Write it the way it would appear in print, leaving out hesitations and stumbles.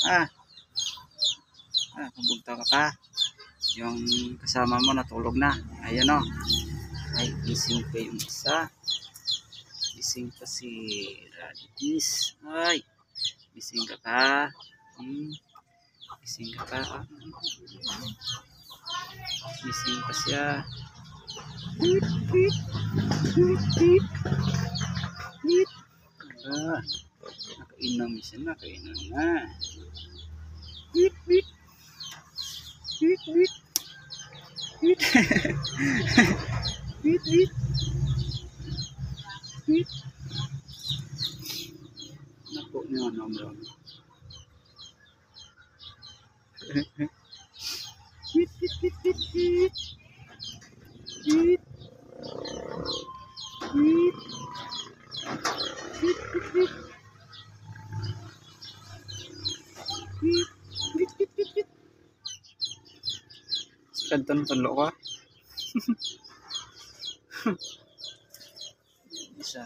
Ah, Pabugta ka pa. Yung kasama mo natulog na. Ayan o. Ay, gising pa yung isa. Gising pa si Radis. Ay, gising ka pa. Gising ka pa. Gising pa siya. Tweet, tweet. Tweet, tweet. Tweet. Nakainom siya. Nakainom na. Tweet, tweet. Tweet, tweet. Tweet. Tweet, tweet. Tweet. Napo niyo nomor. Tweet, tweet, tweet, tweet, tweet. Tweet. Tweet. Tweet, tweet, tweet. Tweet. Tweet, tweet, tweet, tweet. Kanton-tunlo ka. Isa.